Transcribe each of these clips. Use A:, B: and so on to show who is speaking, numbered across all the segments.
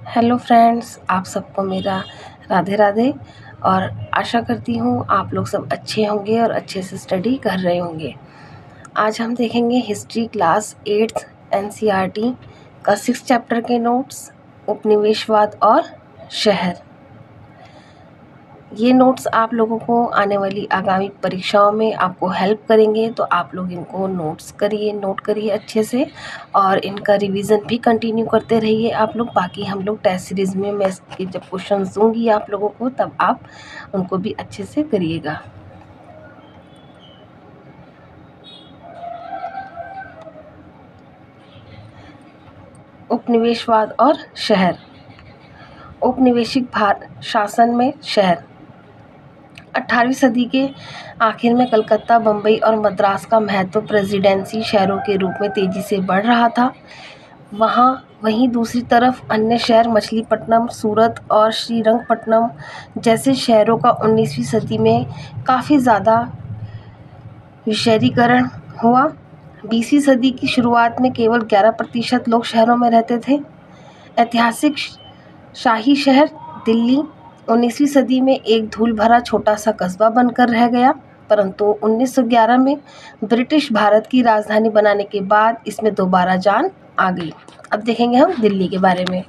A: Hello friends, आप सबको मेरा राधे राधे। और आशा करती हूँ आप लोग सब अच्छे होंगे और अच्छे से स्टडी कर रहे होंगे। आज हम देखेंगे हिस्ट्री क्लास 8th एनसीईआरटी का 6th चैप्टर के नोट्स, उपनिवेशवाद और शहर। ये नोट्स आप लोगों को आने वाली आगामी परीक्षाओं में आपको हेल्प करेंगे, तो आप लोग इनको नोट करिए अच्छे से और इनका रिवीजन भी कंटिन्यू करते रहिए आप लोग। बाकी हम लोग टेस्ट सीरीज़ में मैं इसके जब क्वेश्चन दूंगी आप लोगों को, तब आप उनको भी अच्छे से करिएगा। उपनिवेशवाद और शहर। औपनिवेशिक भारत शासन में शहर। 18वीं सदी के आखिर में कलकत्ता, बम्बई और मद्रास का महत्व प्रेसिडेंसी शहरों के रूप में तेज़ी से बढ़ रहा था। वहीं दूसरी तरफ अन्य शहर मछलीपट्टनम, सूरत और श्रीरंगपट्टनम जैसे शहरों का 19वीं सदी में काफ़ी ज़्यादा विशहरीकरण हुआ। 20वीं सदी की शुरुआत में केवल 11% लोग शहरों में रहते थे। ऐतिहासिक शाही शहर दिल्ली 19वीं सदी में एक धूल भरा छोटा सा कस्बा बनकर रह गया, परंतु 1911 में ब्रिटिश भारत की राजधानी बनाने के बाद इसमें दोबारा जान आ गई। अब देखेंगे हम दिल्ली के बारे में।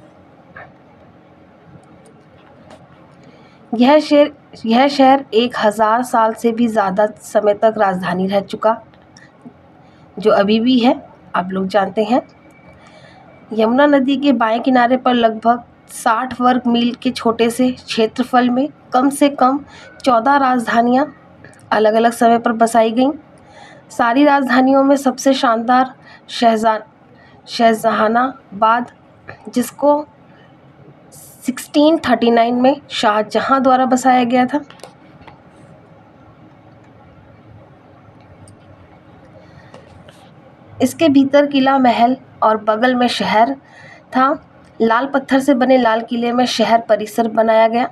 A: यह शहर 1000 साल से भी ज़्यादा समय तक राजधानी रह चुका, जो अभी भी है, आप लोग जानते हैं। यमुना नदी के बाएं किनारे पर लगभग 60 वर्ग मील के छोटे से क्षेत्रफल में कम से कम 14 राजधानियां अलग अलग समय पर बसाई गईं। सारी राजधानियों में सबसे शानदार शाहजहानाबाद, जिसको 1639 में शाहजहां द्वारा बसाया गया था। इसके भीतर किला महल और बगल में शहर था। लाल पत्थर से बने लाल किले में शहर परिसर बनाया गया,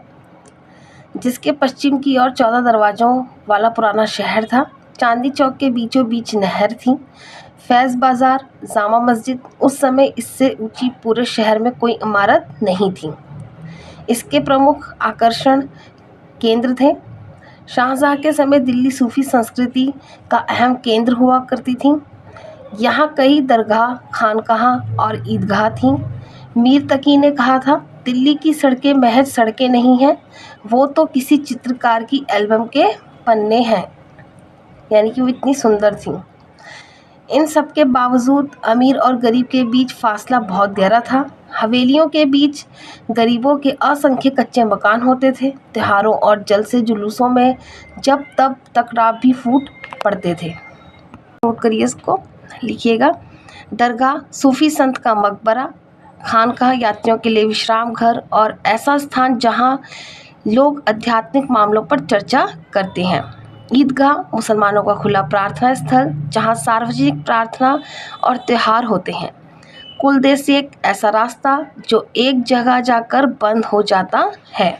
A: जिसके पश्चिम की ओर 14 दरवाज़ों वाला पुराना शहर था। चांदी चौक के बीचों बीच नहर थी। फैज़ बाज़ार, जामा मस्जिद, उस समय इससे ऊंची पूरे शहर में कोई इमारत नहीं थी। इसके प्रमुख आकर्षण केंद्र थे। शाहजहां के समय दिल्ली सूफी संस्कृति का अहम केंद्र हुआ करती थी। यहाँ कई दरगाह, खानकाह और ईदगाह थीं। मीर तकी ने कहा था, दिल्ली की सड़कें महज सड़कें नहीं हैं, वो तो किसी चित्रकार की एल्बम के पन्ने हैं। यानी कि वो इतनी सुंदर थीं। इन सब के बावजूद अमीर और गरीब के बीच फासला बहुत गहरा था। हवेलियों के बीच गरीबों के असंख्य कच्चे मकान होते थे। त्योहारों और जलसे जुलूसों में जब तब टकराव भी फूट पड़ते थे। नोट करिए, इसको लिखिएगा। दरगाह, सूफी संत का मकबरा, खानकाह यात्रियों के लिए विश्राम घर और ऐसा स्थान जहां लोग आध्यात्मिक मामलों पर चर्चा करते हैं। ईदगाह, मुसलमानों का खुला प्रार्थना स्थल जहां सार्वजनिक प्रार्थना और त्यौहार होते हैं। कुलदेश, एक ऐसा रास्ता जो एक जगह जाकर बंद हो जाता है।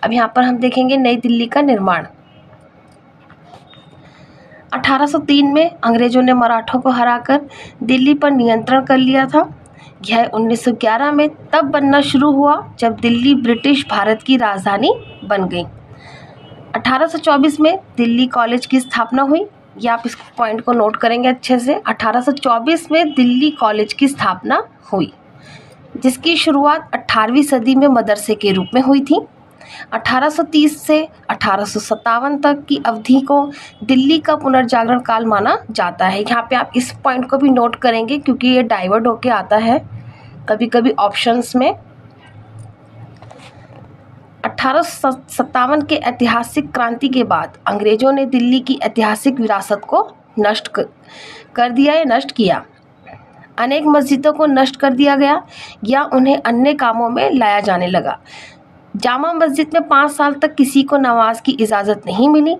A: अब यहाँ पर हम देखेंगे नई दिल्ली का निर्माण। 1803 में अंग्रेजों ने मराठों को हराकर दिल्ली पर नियंत्रण कर लिया था। यह 1911 में तब बनना शुरू हुआ जब दिल्ली ब्रिटिश भारत की राजधानी बन गई। 1824 में दिल्ली कॉलेज की स्थापना हुई। ये आप इस पॉइंट को नोट करेंगे अच्छे से। 1824 में दिल्ली कॉलेज की स्थापना हुई, जिसकी शुरुआत 18वीं सदी में मदरसे के रूप में हुई थी। 1830 से 1857 तक की अवधि को दिल्ली का पुनर्जागरण काल माना जाता है। यहाँ पे आप इस पॉइंट को भी नोट करेंगे, क्योंकि ये डाइवर्ट होके आता है कभी कभी ऑप्शंस में। 1857 के ऐतिहासिक क्रांति के बाद अंग्रेजों ने दिल्ली की ऐतिहासिक विरासत को नष्ट कर दिया या नष्ट किया। अनेक मस्जिदों को नष्ट कर दिया गया या उन्हें अन्य कामों में लाया जाने लगा। जामा मस्जिद में 5 साल तक किसी को नमाज की इजाज़त नहीं मिली।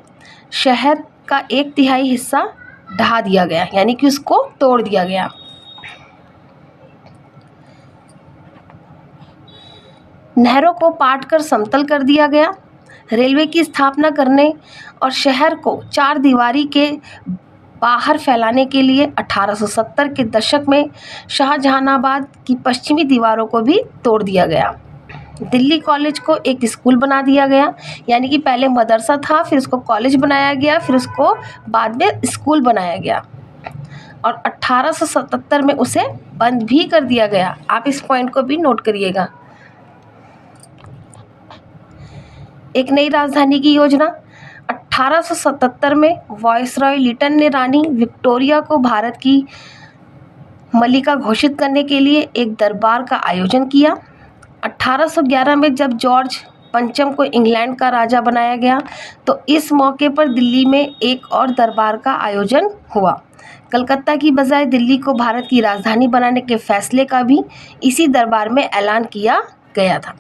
A: शहर का 1/3 हिस्सा ढहा दिया गया, यानी कि उसको तोड़ दिया गया। नहरों को पाट कर समतल कर दिया गया। रेलवे की स्थापना करने और शहर को 4 दीवारी के बाहर फैलाने के लिए 1870 के दशक में शाहजहानाबाद की पश्चिमी दीवारों को भी तोड़ दिया गया। दिल्ली कॉलेज को एक स्कूल बना दिया गया, यानी कि पहले मदरसा था, फिर उसको कॉलेज बनाया गया, फिर उसको बाद में स्कूल बनाया गया और 1877 में उसे बंद भी कर दिया गया। आप इस पॉइंट को भी नोट करिएगा। एक नई राजधानी की योजना। 1877 में वायसरॉय लिटन ने रानी विक्टोरिया को भारत की मलिका घोषित करने के लिए एक दरबार का आयोजन किया। 1811 में जब जॉर्ज पंचम को इंग्लैंड का राजा बनाया गया तो इस मौके पर दिल्ली में एक और दरबार का आयोजन हुआ। कलकत्ता की बजाय दिल्ली को भारत की राजधानी बनाने के फैसले का भी इसी दरबार में ऐलान किया गया था।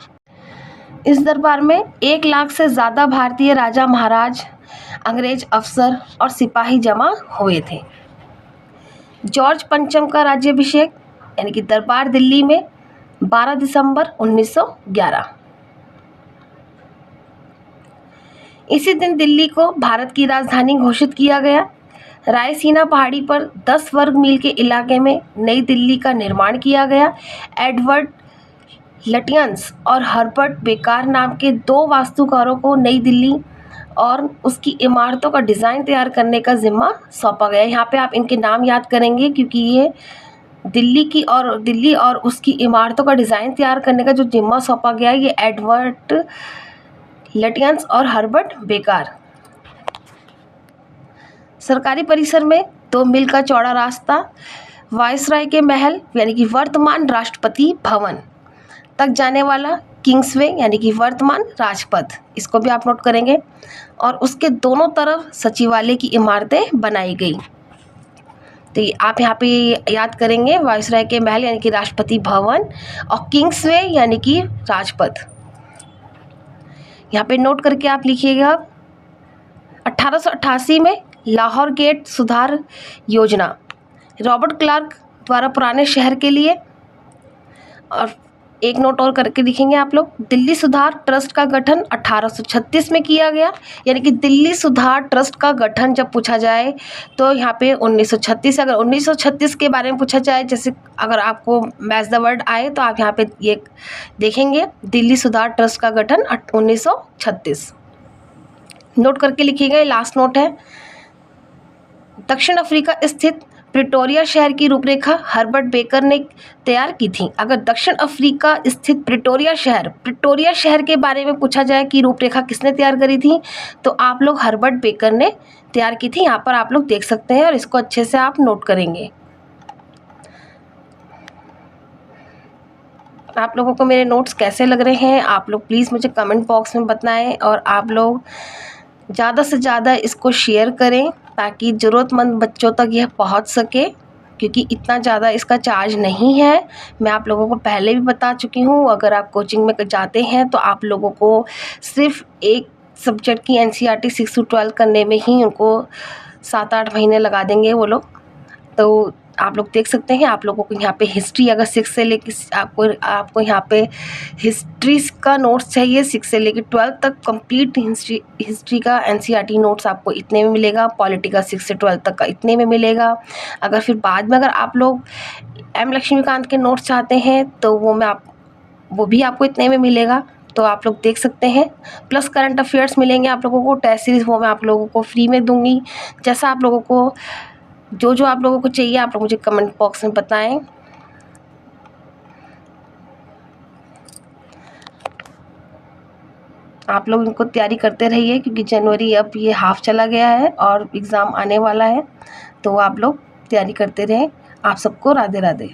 A: इस दरबार में 1 लाख से ज़्यादा भारतीय राजा महाराज, अंग्रेज अफसर और सिपाही जमा हुए थे। जॉर्ज पंचम का राज्याभिषेक यानी कि दरबार दिल्ली में 12 दिसंबर 1911। इसी दिन दिल्ली को भारत की राजधानी घोषित किया गया। रायसीना पहाड़ी पर 10 वर्ग मील के इलाके में नई दिल्ली का निर्माण किया गया। एडवर्ड लटियंस और हर्बर्ट बेकर नाम के 2 वास्तुकारों को नई दिल्ली और उसकी इमारतों का डिज़ाइन तैयार करने का जिम्मा सौंपा गया। यहाँ पे आप इनके नाम याद करेंगे क्योंकि ये दिल्ली और उसकी इमारतों का डिज़ाइन तैयार करने का जो जिम्मा सौंपा गया है ये एडवर्ड लटियंस और हर्बर्ट बेकर। सरकारी परिसर में 2 मील का चौड़ा रास्ता वायसराय के महल यानी कि वर्तमान राष्ट्रपति भवन तक जाने वाला किंग्सवे यानी कि वर्तमान राजपथ, इसको भी आप नोट करेंगे। और उसके दोनों तरफ सचिवालय की इमारतें बनाई गई। तो आप यहाँ पे याद करेंगे वायसराय के महल यानी कि राष्ट्रपति भवन और किंग्सवे यानी कि राजपथ। यहाँ पे नोट करके आप लिखिएगा। 1888 में लाहौर गेट सुधार योजना रॉबर्ट क्लार्क द्वारा पुराने शहर के लिए। और एक नोट और करके लिखेंगे आप लोग, दिल्ली सुधार ट्रस्ट का गठन 1836 में किया गया। यानी कि दिल्ली सुधार ट्रस्ट का गठन जब पूछा जाए तो यहाँ पे 1936, अगर 1936 के बारे में पूछा जाए, जैसे अगर आपको मैच द वर्ड आए तो आप यहाँ पे ये देखेंगे दिल्ली सुधार ट्रस्ट का गठन 1936 नोट करके लिखिएगा। लास्ट नोट है, दक्षिण अफ्रीका स्थित प्रिटोरिया शहर की रूपरेखा हर्बर्ट बेकर ने तैयार की थी। अगर दक्षिण अफ्रीका स्थित प्रिटोरिया शहर के बारे में पूछा जाए कि रूपरेखा किसने तैयार करी थी तो आप लोग हर्बर्ट बेकर ने तैयार की थी। यहाँ पर आप लोग देख सकते हैं और इसको अच्छे से आप नोट करेंगे। आप लोगों को मेरे नोट्स कैसे लग रहे हैं आप लोग प्लीज़ मुझे कमेंट बॉक्स में बताएं और आप लोग ज़्यादा से ज़्यादा इसको शेयर करें ताकि ज़रूरतमंद बच्चों तक यह पहुंच सके, क्योंकि इतना ज़्यादा इसका चार्ज नहीं है। मैं आप लोगों को पहले भी बता चुकी हूँ। अगर आप कोचिंग में जाते हैं तो आप लोगों को सिर्फ एक सब्जेक्ट की NCERT 6 to 12 करने में ही उनको 7-8 महीने लगा देंगे वो लोग। तो आप लोग देख सकते हैं, आप लोगों को यहाँ पे हिस्ट्री अगर 6 से लेके आपको यहाँ पे हिस्ट्री का नोट्स चाहिए 6 से लेके 12 तक कंप्लीट हिस्ट्री का NCERT नोट्स आपको इतने में मिलेगा। पॉलिटी का 6 से 12 तक का इतने में मिलेगा। अगर फिर बाद में अगर आप लोग M लक्ष्मीकांत के नोट्स चाहते हैं तो वो भी आपको इतने में मिलेगा। तो आप लोग देख सकते हैं। प्लस करंट अफेयर्स मिलेंगे आप लोगों को, टेस्ट सीरीज़ वो मैं आप लोगों को फ्री में दूँगी। जैसा आप लोगों को जो आप लोगों को चाहिए आप लोग मुझे कमेंट बॉक्स में बताएं। आप लोग इनको तैयारी करते रहिए क्योंकि जनवरी अब ये हाफ चला गया है और एग्ज़ाम आने वाला है, तो आप लोग तैयारी करते रहें। आप सबको राधे राधे।